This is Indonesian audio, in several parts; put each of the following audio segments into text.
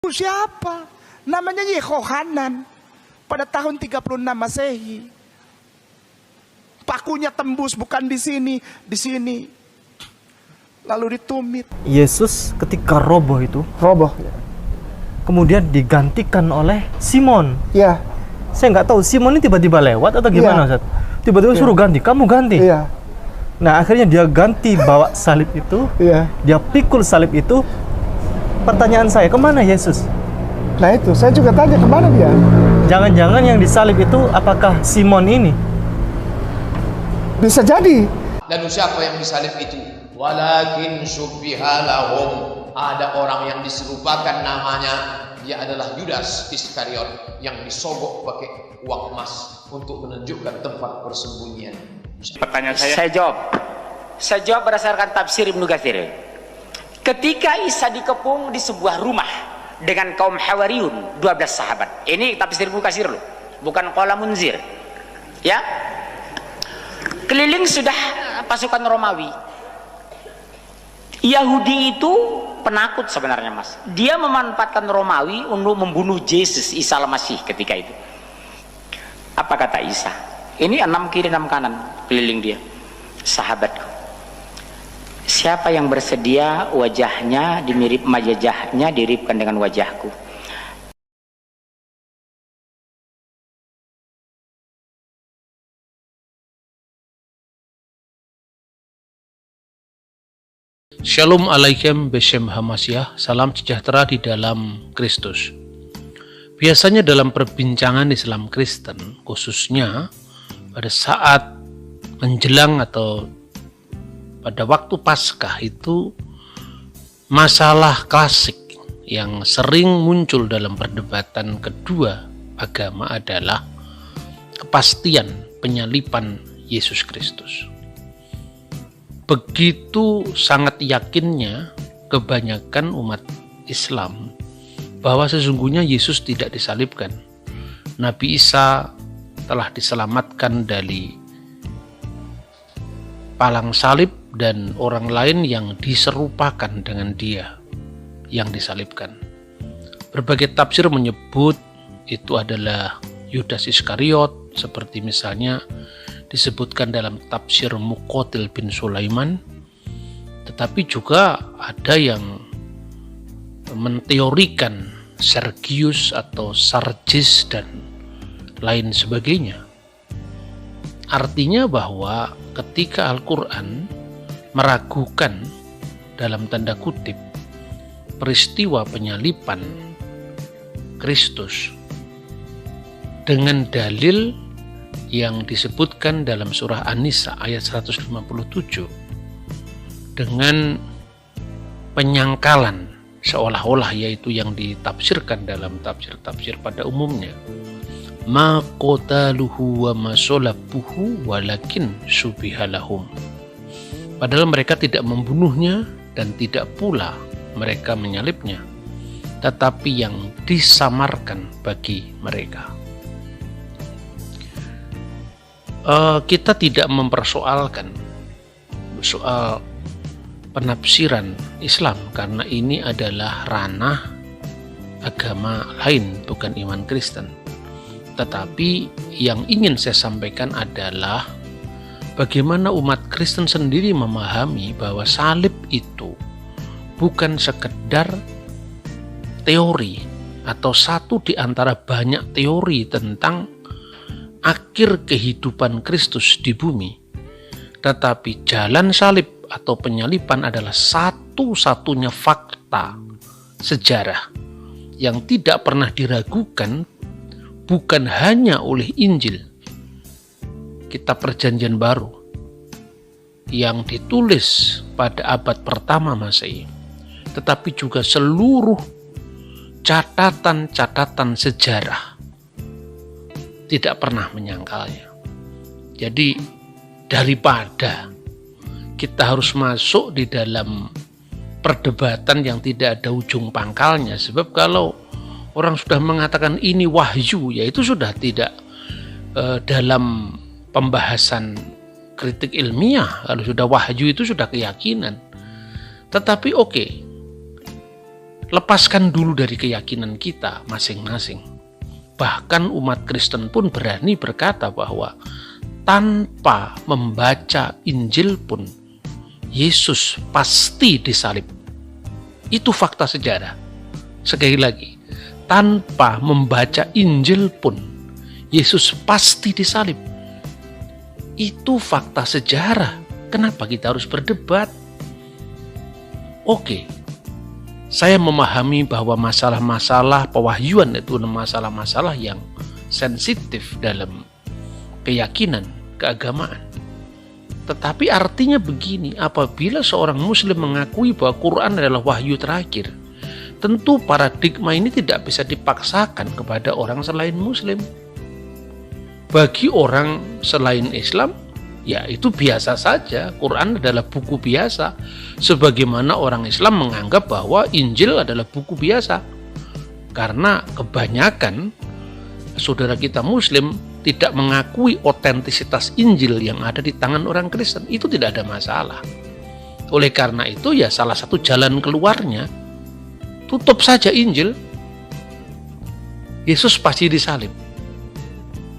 Siapa? Namanya Yehohanan. Pada tahun 36 Masehi. Pakunya tembus bukan di sini, di sini. Lalu ditumit. Yesus ketika roboh itu, Roboh. kemudian digantikan oleh Simon. Iya. Saya nggak tahu Simon ini tiba-tiba lewat atau gimana, Ustaz? Tiba-tiba suruh ganti, kamu ganti. Iya. Nah, akhirnya dia ganti bawa salib itu. Iya. Dia pikul salib itu. Pertanyaan saya, kemana Yesus? Nah itu, saya juga tanya kemana dia? Jangan-jangan yang disalib itu apakah Simon ini? Bisa jadi. Lalu siapa yang disalib itu? Walakin syubbiha lahum. Ada orang yang diserupakan namanya. Dia adalah Yudas Iskariot yang disogok pakai uang emas untuk menunjukkan tempat persembunyian. Pertanyaan Saya jawab berdasarkan tafsir Ibnu Katsir. Ketika Isa dikepung di sebuah rumah dengan kaum Hawariyun, 12 sahabat. Ini tafsir Ibnu Katsir loh, bukan qala Munzir. Ya. Keliling sudah pasukan Romawi. Yahudi itu penakut sebenarnya, Mas. Dia memanfaatkan Romawi untuk membunuh Yesus Isa al-Masih ketika itu. Apa kata Isa? Ini 6 kiri 6 kanan keliling dia. Sahabatku, siapa yang bersedia wajahnya wajahnya diripkan dengan wajahku? Shalom alaikum beshem hamasyah, salam sejahtera di dalam Kristus. Biasanya dalam perbincangan Islam Kristen, khususnya pada saat menjelang atau pada waktu Paskah itu, masalah klasik yang sering muncul dalam perdebatan kedua agama adalah kepastian penyaliban Yesus Kristus. Begitu sangat yakinnya kebanyakan umat Islam bahwa sesungguhnya Yesus tidak disalibkan. Nabi Isa telah diselamatkan dari palang salib dan orang lain yang diserupakan dengan dia yang disalibkan. Berbagai tafsir menyebut itu adalah Yudas Iskariot, seperti misalnya disebutkan dalam tafsir Muqatil bin Sulaiman, tetapi juga ada yang menteorikan Sergius atau Sargis dan lain sebagainya. Artinya bahwa ketika Al-Quran meragukan dalam tanda kutip peristiwa penyaliban Kristus dengan dalil yang disebutkan dalam surah An-Nisa ayat 157 dengan penyangkalan seolah-olah, yaitu yang ditafsirkan dalam tafsir-tafsir pada umumnya, ma qataluhu wa ma salabuhu walakin syubiha lahum. Padahal mereka tidak membunuhnya dan tidak pula mereka menyalibnya, tetapi yang disamarkan bagi mereka. Kita tidak mempersoalkan soal penafsiran Islam karena ini adalah ranah agama lain, bukan iman Kristen. Tetapi yang ingin saya sampaikan adalah bagaimana umat Kristen sendiri memahami bahwa salib itu bukan sekedar teori atau satu di antara banyak teori tentang akhir kehidupan Kristus di bumi, tetapi jalan salib atau penyaliban adalah satu-satunya fakta sejarah yang tidak pernah diragukan, bukan hanya oleh Injil, kitab Perjanjian Baru yang ditulis pada abad pertama Masehi, tetapi juga seluruh catatan-catatan sejarah tidak pernah menyangkalnya. Jadi daripada kita harus masuk di dalam perdebatan yang tidak ada ujung pangkalnya, sebab kalau orang sudah mengatakan ini wahyu, ya itu sudah tidak dalam pembahasan kritik ilmiah. Kalau sudah wahyu itu sudah keyakinan. Tetapi oke, lepaskan dulu dari keyakinan kita masing-masing. Bahkan umat Kristen pun berani berkata bahwa tanpa membaca Injil pun Yesus pasti disalib. Itu fakta sejarah. Sekali lagi, tanpa membaca Injil pun Yesus pasti disalib. Itu fakta sejarah. Kenapa kita harus berdebat? Oke, saya memahami bahwa masalah-masalah pewahyuan itu masalah-masalah yang sensitif dalam keyakinan, keagamaan. Tetapi artinya begini, apabila seorang muslim mengakui bahwa Quran adalah wahyu terakhir, tentu paradigma ini tidak bisa dipaksakan kepada orang selain muslim. Bagi orang selain Islam, ya itu biasa saja, Quran adalah buku biasa. Sebagaimana orang Islam menganggap bahwa Injil adalah buku biasa. Karena kebanyakan saudara kita muslim tidak mengakui otentisitas Injil yang ada di tangan orang Kristen, itu tidak ada masalah. Oleh karena itu ya salah satu jalan keluarnya, tutup saja Injil. Yesus pasti disalib.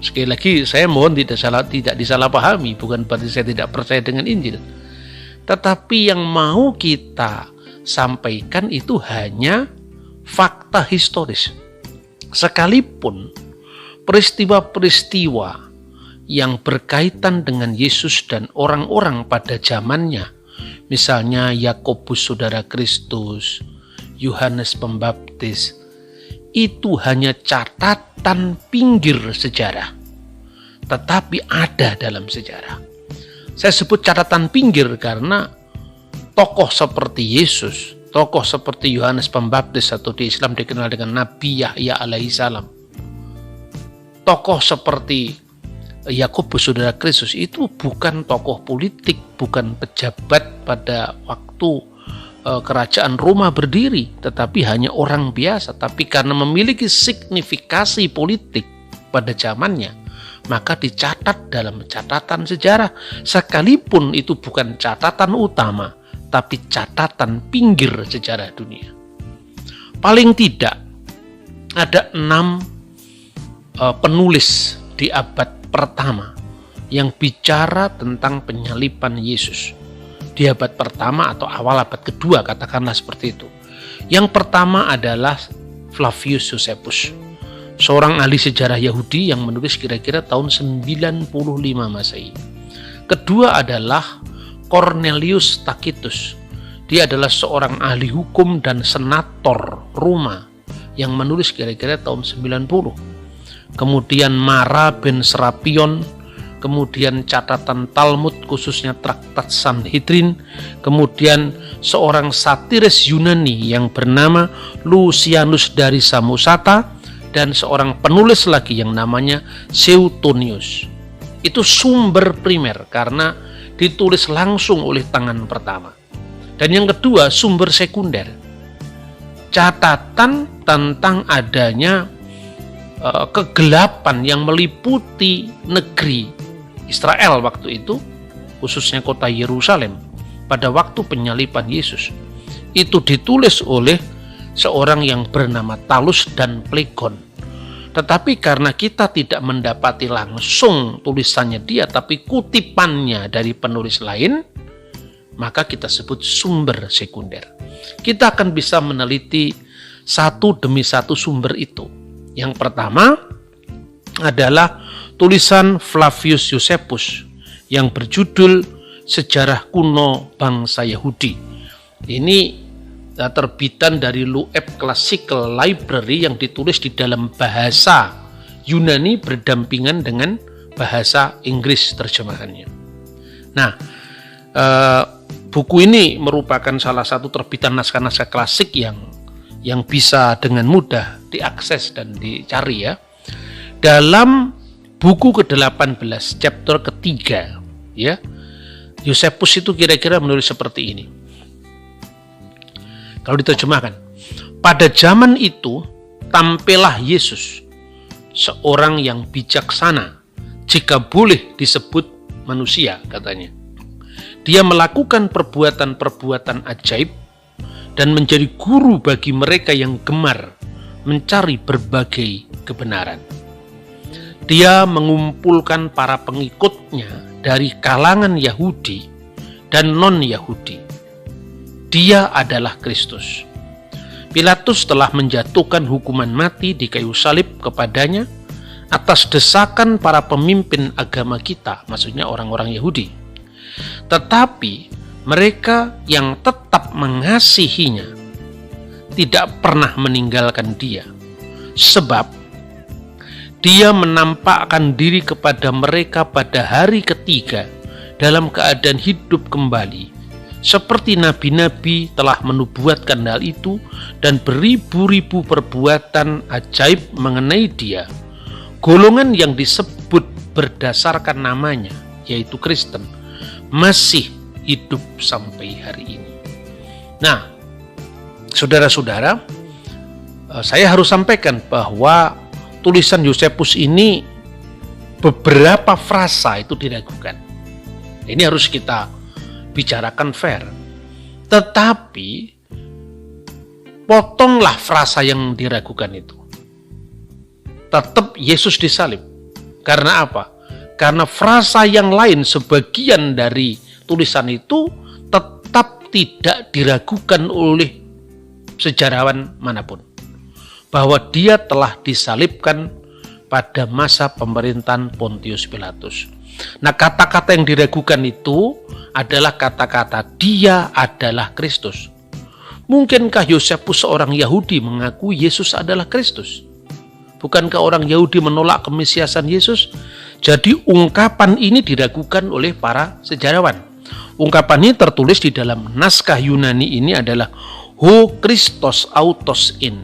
Sekali lagi saya mohon tidak disalahpahami, bukan berarti saya tidak percaya dengan Injil. Tetapi yang mau kita sampaikan itu hanya fakta historis. Sekalipun peristiwa-peristiwa yang berkaitan dengan Yesus dan orang-orang pada zamannya, misalnya Yakobus saudara Kristus, Yohanes Pembaptis, itu hanya catatan pinggir sejarah, tetapi ada dalam sejarah. Saya sebut catatan pinggir karena tokoh seperti Yesus, tokoh seperti Yohanes Pembaptis atau di Islam dikenal dengan Nabi Yahya alaihissalam, tokoh seperti Yakobus saudara Kristus itu bukan tokoh politik, bukan pejabat pada waktu kerajaan Roma berdiri, tetapi hanya orang biasa. Tapi karena memiliki signifikasi politik pada zamannya, maka dicatat dalam catatan sejarah, sekalipun itu bukan catatan utama, tapi catatan pinggir sejarah dunia. Paling tidak ada 6 penulis di abad pertama yang bicara tentang penyaliban Yesus. Di abad pertama atau awal abad kedua, katakanlah seperti itu. Yang pertama adalah Flavius Josephus, seorang ahli sejarah Yahudi yang menulis kira-kira tahun 95 Masehi. Kedua adalah Cornelius Tacitus. Dia adalah seorang ahli hukum dan senator Roma yang menulis kira-kira tahun 90. Kemudian Mara ben Serapion, kemudian catatan Talmud khususnya traktat Sanhedrin, kemudian seorang satiris Yunani yang bernama Lucianus dari Samosata, dan seorang penulis lagi yang namanya Suetonius. Itu sumber primer karena ditulis langsung oleh tangan pertama. Dan yang kedua sumber sekunder, catatan tentang adanya kegelapan yang meliputi negeri Israel waktu itu, khususnya kota Yerusalem, pada waktu penyaliban Yesus. Itu ditulis oleh seorang yang bernama Talus dan Plegon. Tetapi karena kita tidak mendapati langsung tulisannya dia, tapi kutipannya dari penulis lain, maka kita sebut sumber sekunder. Kita akan bisa meneliti satu demi satu sumber itu. Yang pertama adalah tulisan Flavius Josephus yang berjudul Sejarah Kuno Bangsa Yahudi. Ini terbitan dari Loeb Classical Library yang ditulis di dalam bahasa Yunani berdampingan dengan bahasa Inggris terjemahannya. Nah, buku ini merupakan salah satu terbitan naskah-naskah klasik yang bisa dengan mudah diakses dan dicari ya. Dalam buku ke-18, chapter ketiga, ya, Josephus itu kira-kira menulis seperti ini. Kalau diterjemahkan, pada zaman itu tampillah Yesus, seorang yang bijaksana, jika boleh disebut manusia, katanya. Dia melakukan perbuatan-perbuatan ajaib dan menjadi guru bagi mereka yang gemar mencari berbagai kebenaran. Dia mengumpulkan para pengikutnya dari kalangan Yahudi dan non-Yahudi. Dia adalah Kristus. Pilatus telah menjatuhkan hukuman mati di kayu salib kepadanya atas desakan para pemimpin agama kita, maksudnya orang-orang Yahudi. Tetapi mereka yang tetap mengasihinya tidak pernah meninggalkan dia, sebab dia menampakkan diri kepada mereka pada hari ketiga dalam keadaan hidup kembali, seperti nabi-nabi telah menubuatkan hal itu, dan beribu-ribu perbuatan ajaib mengenai dia. Golongan yang disebut berdasarkan namanya, yaitu Kristen, masih hidup sampai hari ini. Nah, saudara-saudara, saya harus sampaikan bahwa tulisan Yosefus ini beberapa frasa itu diragukan. Ini harus kita bicarakan fair. Tetapi potonglah frasa yang diragukan itu. Tetap Yesus disalib. Karena apa? Karena frasa yang lain, sebagian dari tulisan itu tetap tidak diragukan oleh sejarawan manapun, bahwa dia telah disalibkan pada masa pemerintahan Pontius Pilatus. Nah, kata-kata yang diragukan itu adalah kata-kata dia adalah Kristus. Mungkinkah Yosefus seorang Yahudi mengaku Yesus adalah Kristus? Bukankah orang Yahudi menolak kemesiasan Yesus? Jadi ungkapan ini diragukan oleh para sejarawan. Ungkapan ini tertulis di dalam naskah Yunani ini adalah Ho Christos autos in.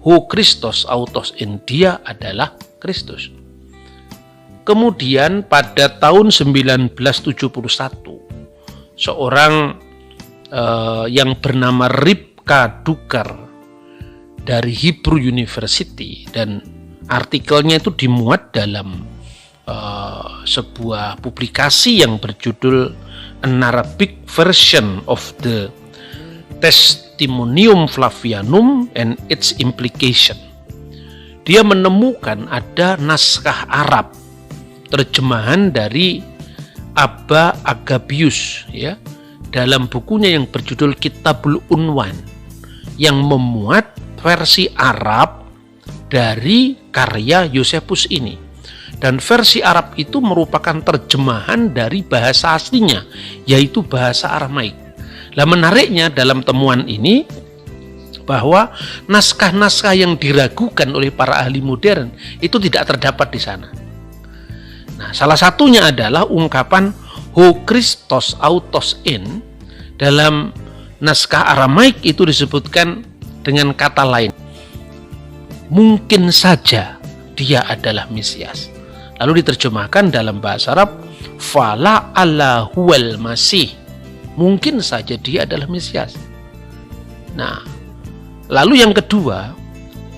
Ho Christos autos in, dia adalah Kristus. Kemudian pada tahun 1971, seorang yang bernama Ribka Dukar dari Hebrew University, dan artikelnya itu dimuat dalam sebuah publikasi yang berjudul An Arabic Version of the Testimonium Flavianum and its Implication. Dia menemukan ada naskah Arab, terjemahan dari Abba Agabius, ya, dalam bukunya yang berjudul Kitabul Unwan, yang memuat versi Arab dari karya Yosefus ini. Dan versi Arab itu merupakan terjemahan dari bahasa aslinya, yaitu bahasa Aramaik. Nah, menariknya dalam temuan ini bahwa naskah-naskah yang diragukan oleh para ahli modern itu tidak terdapat di sana. Nah, salah satunya adalah ungkapan Ho Christos autos in. Dalam naskah Aramaik itu disebutkan dengan kata lain, mungkin saja dia adalah Mesias. Lalu diterjemahkan dalam bahasa Arab, fala alla huwal masih. Mungkin saja dia adalah Mesias. Nah, lalu yang kedua,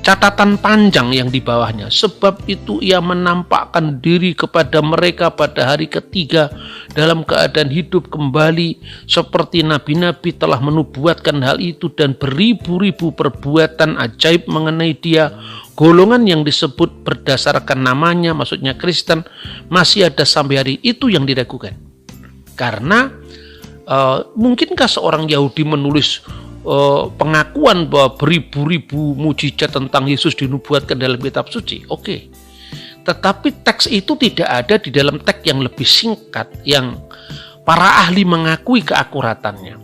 catatan panjang yang di bawahnya, sebab itu ia menampakkan diri kepada mereka pada hari ketiga dalam keadaan hidup kembali, seperti nabi-nabi telah menubuatkan hal itu, dan beribu-ribu perbuatan ajaib mengenai dia. Golongan yang disebut berdasarkan namanya, maksudnya Kristen, masih ada sampai hari itu yang diragukan. Karena mungkinkah seorang Yahudi menulis pengakuan bahwa beribu-ribu mujizat tentang Yesus dinubuatkan dalam kitab suci? Oke. Tetapi teks itu tidak ada di dalam teks yang lebih singkat, yang para ahli mengakui keakuratannya.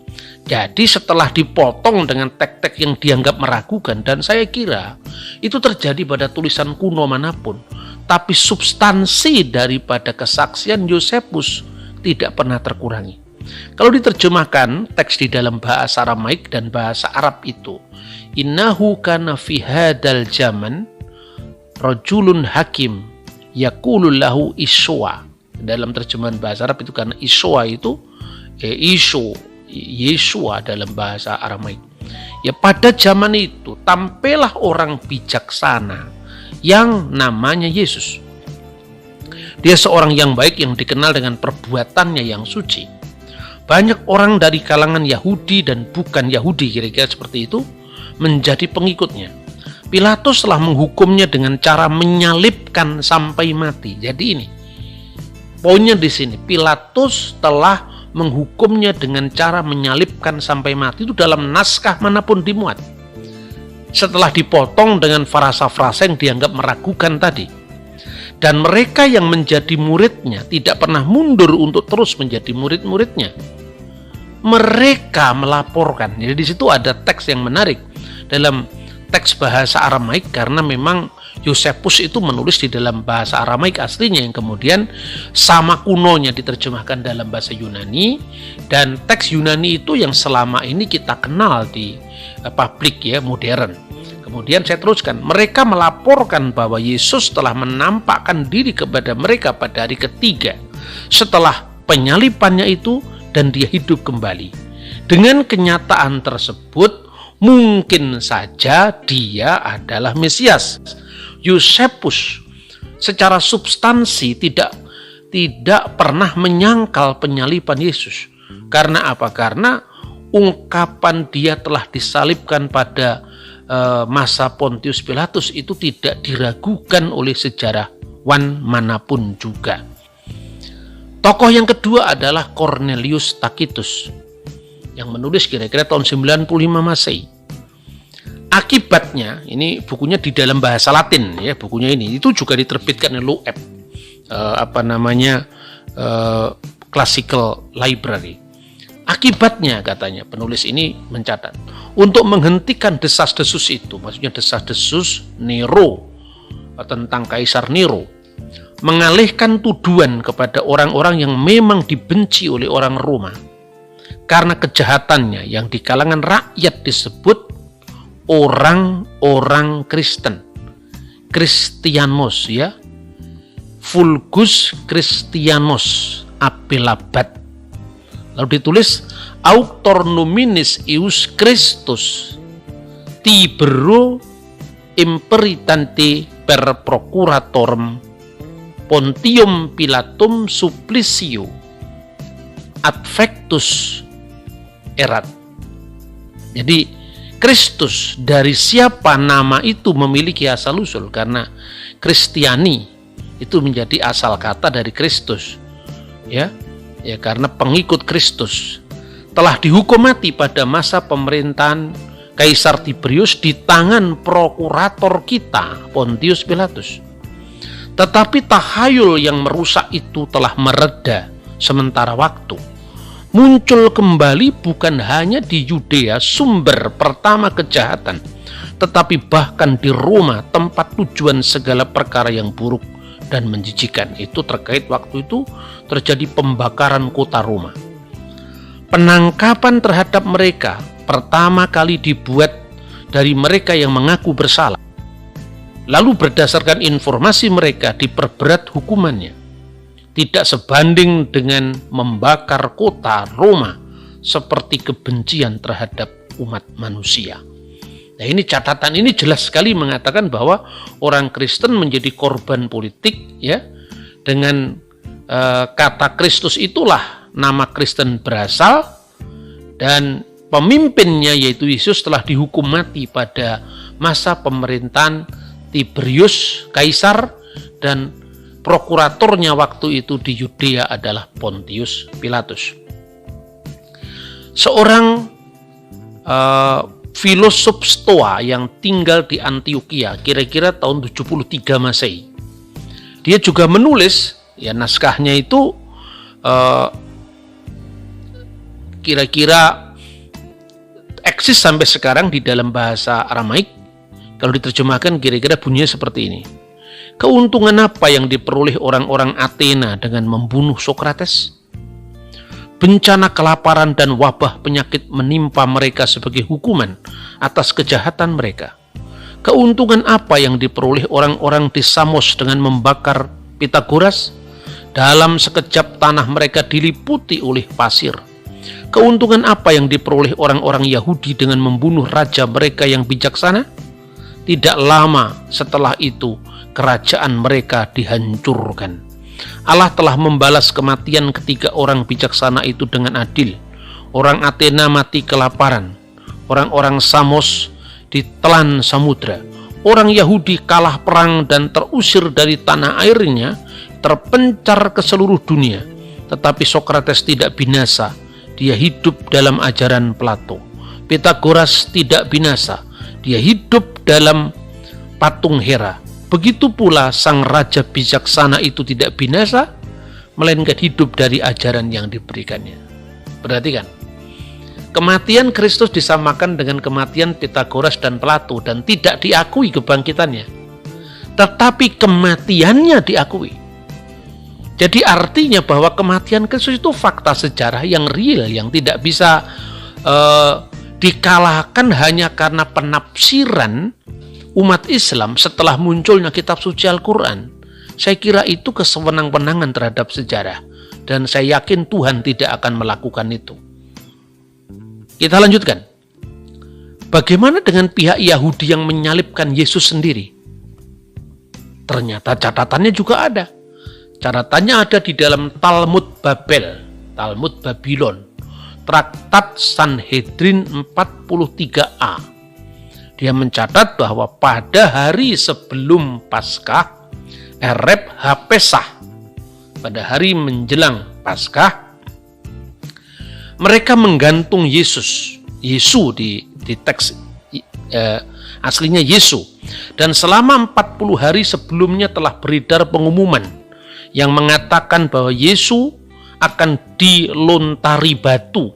Jadi setelah dipotong dengan teks-teks yang dianggap meragukan, dan saya kira itu terjadi pada tulisan kuno manapun, tapi substansi daripada kesaksian Yosefus tidak pernah terkurangi. Kalau diterjemahkan teks di dalam bahasa Aramaik dan bahasa Arab itu, innahu kana fi hadal zaman rajulun hakim yaqulu lahu Iswa. Dalam terjemahan bahasa Arab itu, karena Iswa itu Yeshua dalam bahasa Aramaik. Ya, pada zaman itu tampillah orang bijaksana yang namanya Yesus. Dia seorang yang baik yang dikenal dengan perbuatannya yang suci. banyak orang dari kalangan Yahudi dan bukan Yahudi, kira-kira seperti itu, menjadi pengikutnya. Pilatus telah menghukumnya dengan cara menyalibkan sampai mati. Jadi ini poinnya di sini, Pilatus telah menghukumnya dengan cara menyalibkan sampai mati. Itu dalam naskah manapun dimuat. Setelah dipotong dengan frasa-frasa yang dianggap meragukan tadi. Dan mereka yang menjadi muridnya tidak pernah mundur untuk terus menjadi murid-muridnya. Mereka melaporkan. Jadi di situ ada teks yang menarik dalam teks bahasa Aramaik, karena memang Yosefus itu menulis di dalam bahasa Aramaik aslinya yang kemudian sama kunonya diterjemahkan dalam bahasa Yunani, dan teks Yunani itu yang selama ini kita kenal di publik ya, modern. Kemudian saya teruskan, mereka melaporkan bahwa Yesus telah menampakkan diri kepada mereka pada hari ketiga setelah penyalibannya itu, dan dia hidup kembali. Dengan kenyataan tersebut, mungkin saja dia adalah Mesias. Yosefus secara substansi tidak pernah menyangkal penyaliban Yesus. Karena apa? Karena ungkapan dia telah disalibkan pada masa Pontius Pilatus itu tidak diragukan oleh sejarawan manapun juga. Tokoh yang kedua adalah Cornelius Tacitus yang menulis kira-kira tahun 95 Masehi. Akibatnya, ini bukunya di dalam bahasa Latin ya, bukunya ini itu juga diterbitkan oleh LUEP, Classical Library. Akibatnya, katanya penulis ini mencatat, untuk menghentikan desas-desus itu, maksudnya desas-desus Nero tentang Kaisar Nero, mengalihkan tuduhan kepada orang-orang yang memang dibenci oleh orang Roma karena kejahatannya yang di kalangan rakyat disebut orang-orang Kristen, Christianos ya, Vulgus Christianos apelabat. Lalu ditulis auctor nominis ius Christus tibero imperitante per procuratorem Pontium Pilatum supplicio adfectus erat. Jadi Kristus, dari siapa nama itu memiliki asal usul, karena Kristiani itu menjadi asal kata dari Kristus ya karena pengikut Kristus telah dihukum mati pada masa pemerintahan Kaisar Tiberius di tangan prokurator kita Pontius Pilatus. Tetapi tahayul yang merusak itu telah mereda sementara waktu. Muncul kembali bukan hanya di Yudea sumber pertama kejahatan, tetapi bahkan di Roma tempat tujuan segala perkara yang buruk dan menjijikan. Itu terkait waktu itu terjadi pembakaran kota Roma. Penangkapan terhadap mereka pertama kali dibuat dari mereka yang mengaku bersalah. Lalu berdasarkan informasi mereka diperberat hukumannya. Tidak sebanding dengan membakar kota Roma seperti kebencian terhadap umat manusia. Nah, ini catatan ini jelas sekali mengatakan bahwa orang Kristen menjadi korban politik ya. Dengan kata Kristus itulah nama Kristen berasal, dan pemimpinnya yaitu Yesus telah dihukum mati pada masa pemerintahan Tiberius Kaisar, dan prokuratornya waktu itu di Yudea adalah Pontius Pilatus. Seorang filosof Stoa yang tinggal di Antioquia kira-kira tahun 73 Masehi. Dia juga menulis ya, naskahnya itu kira-kira eksis sampai sekarang di dalam bahasa Aramaik. Kalau diterjemahkan kira-kira bunyinya seperti ini. Keuntungan apa yang diperoleh orang-orang Athena dengan membunuh Sokrates? Bencana kelaparan dan wabah penyakit menimpa mereka sebagai hukuman atas kejahatan mereka. Keuntungan apa yang diperoleh orang-orang di Samos dengan membakar Pitagoras? Dalam sekejap tanah mereka diliputi oleh pasir. Keuntungan apa yang diperoleh orang-orang Yahudi dengan membunuh raja mereka yang bijaksana? Tidak lama setelah itu kerajaan mereka dihancurkan. Allah telah membalas kematian ketiga orang bijaksana itu dengan adil. Orang Athena mati kelaparan, orang-orang Samos ditelan samudra, orang Yahudi kalah perang dan terusir dari tanah airnya, terpencar ke seluruh dunia. Tetapi Sokrates tidak binasa, dia hidup dalam ajaran Plato. Pythagoras tidak binasa, dia hidup dalam patung Hera. Begitu pula sang raja bijaksana itu tidak binasa, melainkan hidup dari ajaran yang diberikannya. Perhatikan, kematian Kristus disamakan dengan kematian Pythagoras dan Plato dan tidak diakui kebangkitannya. Tetapi kematiannya diakui. Jadi artinya bahwa kematian Kristus itu fakta sejarah yang real, yang tidak bisa dikalahkan hanya karena penafsiran umat Islam setelah munculnya kitab suci Al-Quran. Saya kira itu kesewenang-wenangan terhadap sejarah, dan saya yakin Tuhan tidak akan melakukan itu. Kita lanjutkan. Bagaimana dengan pihak Yahudi yang menyalibkan Yesus sendiri? Ternyata catatannya juga ada. Catatannya ada di dalam Talmud Babel, Talmud Babylon, Traktat Sanhedrin 43a. Dia mencatat bahwa pada hari sebelum Paskah, Ereb HaPesach, pada hari menjelang Paskah, mereka menggantung Yesu di teks aslinya Yesu. Dan selama 40 hari sebelumnya telah beredar pengumuman yang mengatakan bahwa Yesus akan dilontari batu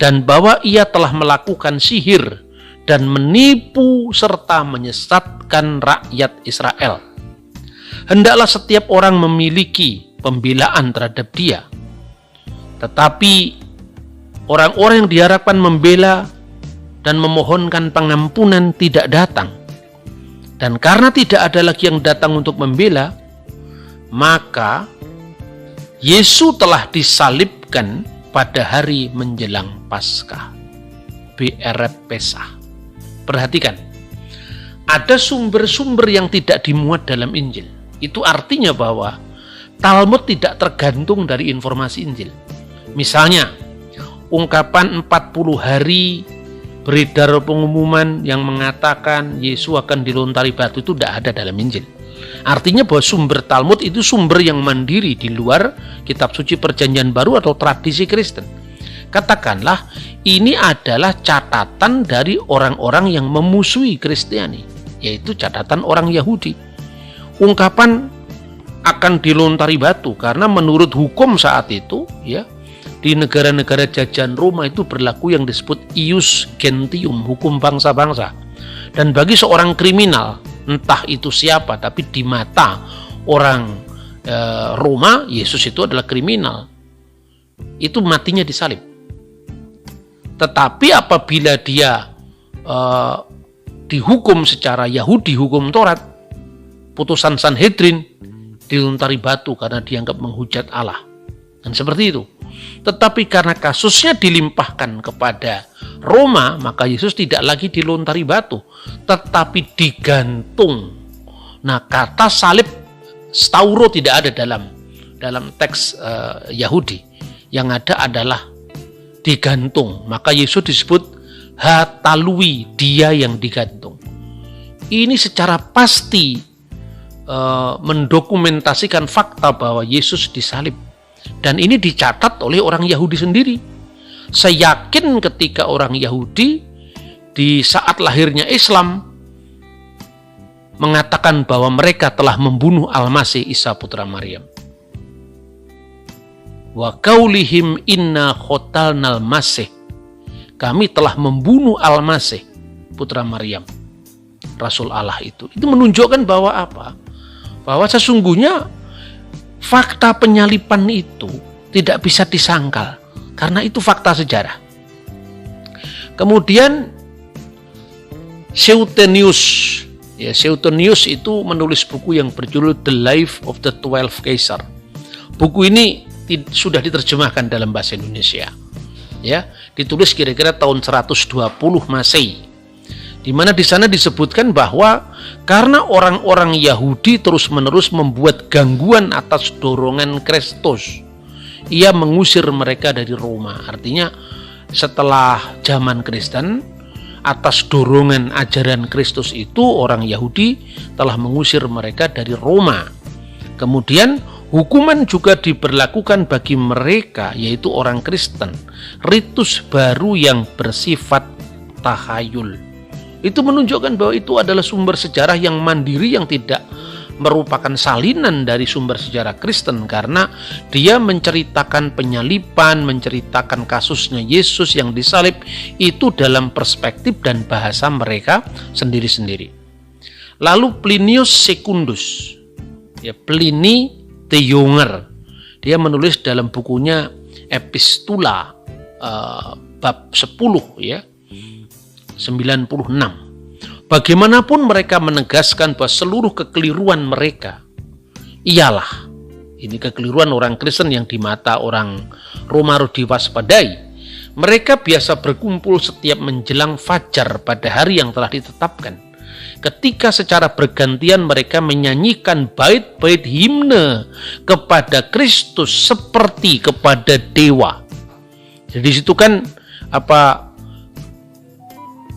dan bahwa ia telah melakukan sihir dan menipu serta menyesatkan rakyat Israel. Hendaklah setiap orang memiliki pembelaan terhadap dia. Tetapi orang-orang yang diharapkan membela dan memohonkan pengampunan tidak datang. Dan karena tidak ada lagi yang datang untuk membela, maka Yesus telah disalibkan pada hari menjelang Paskah. Ereb Pesach. Perhatikan, ada sumber-sumber yang tidak dimuat dalam Injil. Itu artinya bahwa Talmud tidak tergantung dari informasi Injil. Misalnya, ungkapan 40 hari beredar pengumuman yang mengatakan Yesus akan dilontari batu itu tidak ada dalam Injil. Artinya bahwa sumber Talmud itu sumber yang mandiri di luar kitab suci Perjanjian Baru atau tradisi Kristen. Katakanlah ini adalah catatan dari orang-orang yang memusuhi Kristiani, yaitu catatan orang Yahudi. Ungkapan akan dilontari batu karena menurut hukum saat itu, ya, di negara-negara jajahan Roma itu berlaku yang disebut ius gentium, hukum bangsa-bangsa. Dan bagi seorang kriminal, entah itu siapa, tapi di mata orang Roma, Yesus itu adalah kriminal. Itu matinya disalib. Tetapi apabila dia dihukum secara Yahudi, hukum Taurat, putusan Sanhedrin, dilontari batu karena dianggap menghujat Allah. Dan seperti itu. Tetapi karena kasusnya dilimpahkan kepada Roma, maka Yesus tidak lagi dilontari batu, tetapi digantung. Nah, kata salib stauro tidak ada dalam teks Yahudi. Yang ada adalah digantung. Maka Yesus disebut hatalui, dia yang digantung. Ini secara pasti mendokumentasikan fakta bahwa Yesus disalib. Dan ini dicatat oleh orang Yahudi sendiri. Saya yakin ketika orang Yahudi di saat lahirnya Islam mengatakan bahwa mereka telah membunuh Al-Masih Isa putra Maryam. Wa qaulihim inna qatalnal masih, kami telah membunuh Al-Masih putra Maryam, Rasul Allah itu menunjukkan bahwa apa? Bahwa sesungguhnya fakta penyaliban itu tidak bisa disangkal karena itu fakta sejarah. Kemudian Suetonius itu menulis buku yang berjudul The Life of the 12 Caesar. Buku ini sudah diterjemahkan dalam bahasa Indonesia. Ya, ditulis kira-kira tahun 120 Masehi. Di mana di sana disebutkan bahwa karena orang-orang Yahudi terus-menerus membuat gangguan atas dorongan Kristus, ia mengusir mereka dari Roma. Artinya setelah zaman Kristen, atas dorongan ajaran Kristus itu orang Yahudi telah mengusir mereka dari Roma. Kemudian hukuman juga diberlakukan bagi mereka, yaitu orang Kristen, ritus baru yang bersifat tahayul. Itu menunjukkan bahwa itu adalah sumber sejarah yang mandiri, yang tidak merupakan salinan dari sumber sejarah Kristen, karena dia menceritakan penyaliban, menceritakan kasusnya Yesus yang disalib itu dalam perspektif dan bahasa mereka sendiri-sendiri. Lalu Plinius Secundus, ya, Pliny the Younger, dia menulis dalam bukunya Epistula bab 10 ya 96. Bagaimanapun mereka menegaskan bahwa seluruh kekeliruan mereka ialah, ini kekeliruan orang Kristen yang di mata orang Roma harus diwaspadai. Mereka biasa berkumpul setiap menjelang fajar pada hari yang telah ditetapkan, ketika secara bergantian mereka menyanyikan bait-bait himne kepada Kristus seperti kepada dewa. Jadi di situ kan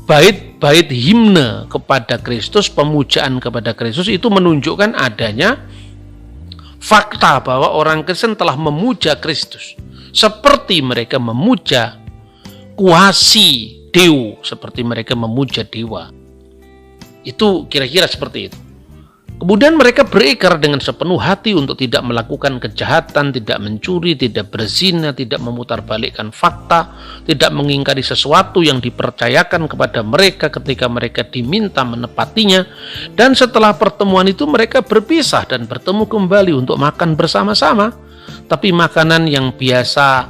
bait-bait himne kepada Kristus, pemujaan kepada Kristus, itu menunjukkan adanya fakta bahwa orang Kristen telah memuja Kristus seperti mereka memuja kuasi Deu, seperti mereka memuja dewa. Itu kira-kira seperti itu. Kemudian mereka berekar dengan sepenuh hati untuk tidak melakukan kejahatan, tidak mencuri, tidak berzina, tidak memutarbalikkan fakta, tidak mengingkari sesuatu yang dipercayakan kepada mereka ketika mereka diminta menepatinya. Dan setelah pertemuan itu mereka berpisah dan bertemu kembali untuk makan bersama-sama. Tapi makanan yang biasa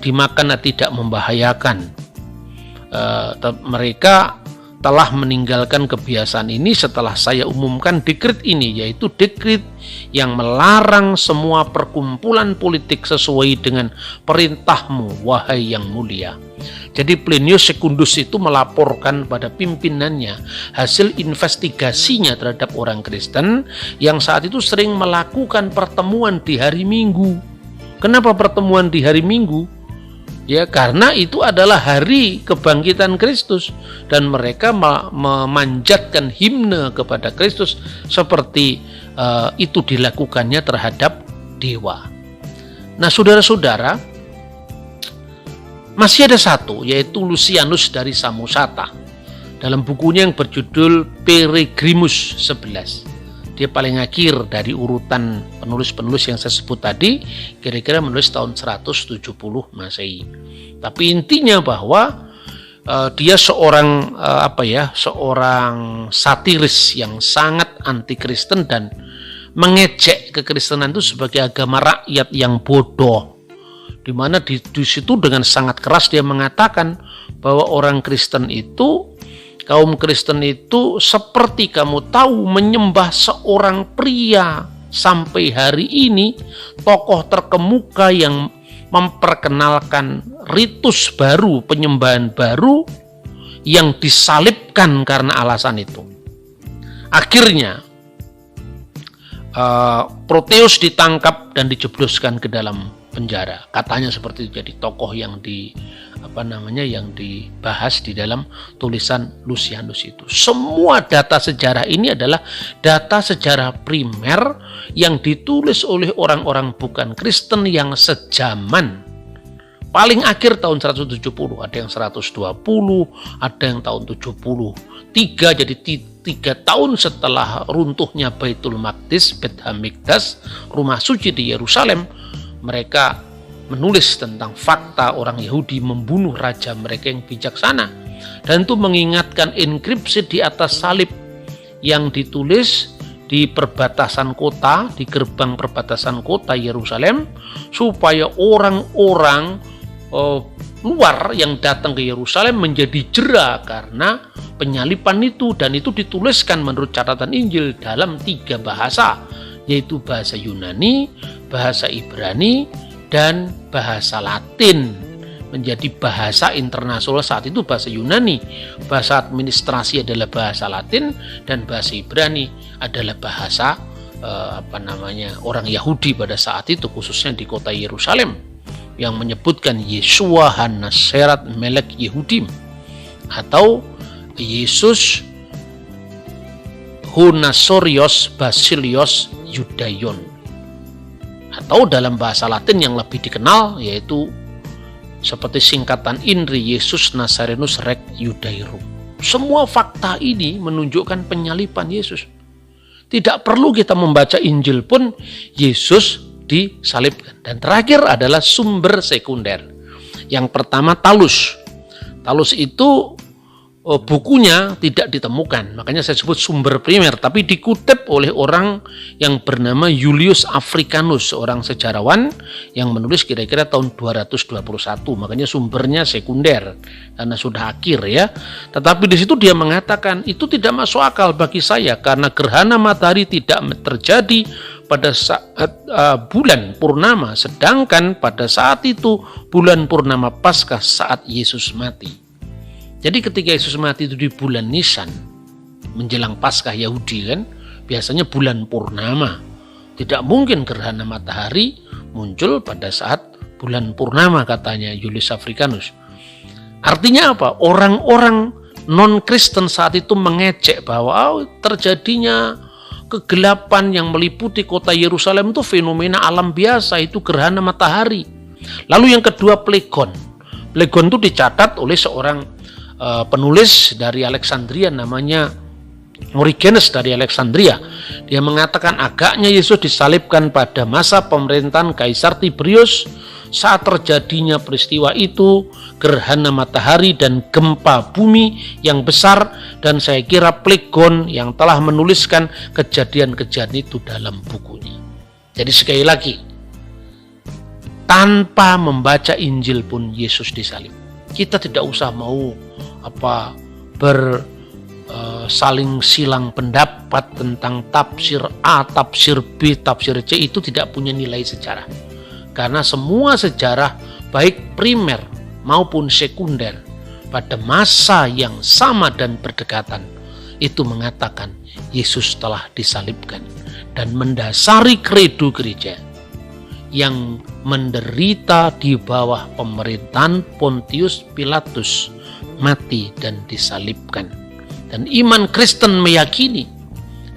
dimakan tidak membahayakan. Mereka telah meninggalkan kebiasaan ini setelah saya umumkan dekret ini, yaitu dekret yang melarang semua perkumpulan politik sesuai dengan perintahmu, wahai yang mulia. Jadi Plinius Secundus itu melaporkan pada pimpinannya hasil investigasinya terhadap orang Kristen yang saat itu sering melakukan pertemuan di hari Minggu. Kenapa pertemuan di hari Minggu? Ya, karena itu adalah hari kebangkitan Kristus dan mereka memanjatkan himne kepada Kristus seperti itu dilakukannya terhadap dewa. Nah, saudara-saudara, masih ada satu, yaitu Lucianus dari Samosata dalam bukunya yang berjudul Peregrimus 11. Dia paling akhir dari urutan penulis-penulis yang saya sebut tadi, kira-kira menulis tahun 170 Masehi. Tapi intinya bahwa dia seorang seorang satiris yang sangat anti-Kristen dan mengejek kekristenan itu sebagai agama rakyat yang bodoh. Di mana di situ dengan sangat keras dia mengatakan bahwa orang Kristen itu, kaum Kristen itu seperti kamu tahu menyembah seorang pria. Sampai hari ini tokoh terkemuka yang memperkenalkan ritus baru, penyembahan baru yang disalibkan karena alasan itu. Akhirnya Proteus ditangkap dan dijebloskan ke dalam penjara. Katanya seperti itu. Jadi tokoh yang yang dibahas di dalam tulisan Lucianus itu. Semua data sejarah ini adalah data sejarah primer yang ditulis oleh orang-orang bukan Kristen yang sejaman. Paling akhir tahun 170, ada yang 120, ada yang tahun 73, jadi 3 tahun setelah runtuhnya Baitul Maqdis, Beit Hamikdas, rumah suci di Yerusalem, mereka menulis tentang fakta orang Yahudi membunuh raja mereka yang bijaksana. Dan itu mengingatkan inskripsi di atas salib yang ditulis di perbatasan kota, di gerbang perbatasan kota Yerusalem, supaya orang-orang luar yang datang ke Yerusalem menjadi jera karena penyaliban itu. Dan itu dituliskan menurut catatan Injil dalam 3 bahasa, yaitu bahasa Yunani, bahasa Ibrani, dan bahasa Latin. menjadi bahasa internasional saat itu bahasa Yunani, bahasa administrasi adalah bahasa Latin, dan bahasa Ibrani adalah bahasa orang Yahudi pada saat itu, khususnya di kota Yerusalem, yang menyebutkan Yeshua Hanaserat Melek Yehudim atau Yesus Hunasorios Basilios Yudaion, atau dalam bahasa Latin yang lebih dikenal yaitu seperti singkatan INRI, Yesus Nazarenus Rex Judairum. Semua fakta ini menunjukkan penyaliban Yesus. Tidak perlu kita membaca Injil pun Yesus disalibkan. Dan terakhir adalah sumber sekunder. Yang pertama Talus. Talus itu bukunya tidak ditemukan, makanya saya sebut sumber primer, tapi dikutip oleh orang yang bernama Julius Africanus, seorang sejarawan yang menulis kira-kira tahun 221, makanya sumbernya sekunder karena sudah akhir ya. Tetapi di situ dia mengatakan itu tidak masuk akal bagi saya karena gerhana matahari tidak terjadi pada saat bulan purnama, sedangkan pada saat itu bulan purnama Paskah saat Yesus mati. Jadi ketika Yesus mati itu di bulan Nisan, menjelang Paskah Yahudi kan, biasanya bulan purnama. Tidak mungkin gerhana matahari muncul pada saat bulan purnama, katanya Julius Africanus. Artinya apa? Orang-orang non-Kristen saat itu mengecek bahwa terjadinya kegelapan yang meliputi kota Yerusalem itu fenomena alam biasa, itu gerhana matahari. Lalu yang kedua Plegon. Plegon itu dicatat oleh seorang penulis dari Alexandria namanya Origenes dari Alexandria. Dia mengatakan agaknya Yesus disalibkan pada masa pemerintahan Kaisar Tiberius. Saat terjadinya peristiwa itu, gerhana matahari dan gempa bumi yang besar, dan saya kira Plegon yang telah menuliskan kejadian-kejadian itu dalam bukunya. Jadi sekali lagi, tanpa membaca Injil pun Yesus disalib. Kita tidak usah mau saling silang pendapat tentang tafsir A, tafsir B, tafsir C, itu tidak punya nilai sejarah. Karena semua sejarah baik primer maupun sekunder pada masa yang sama dan berdekatan itu mengatakan Yesus telah disalibkan dan mendasari kredo gereja yang menderita di bawah pemerintahan Pontius Pilatus, mati dan disalibkan. Dan iman Kristen meyakini,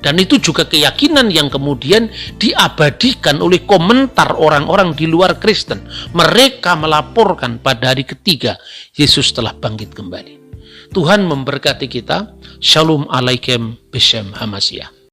dan itu juga keyakinan yang kemudian diabadikan oleh komentar orang-orang di luar Kristen. Mereka melaporkan pada hari ketiga Yesus telah bangkit kembali. Tuhan memberkati kita. Shalom alaikum Beshem Hamasiah.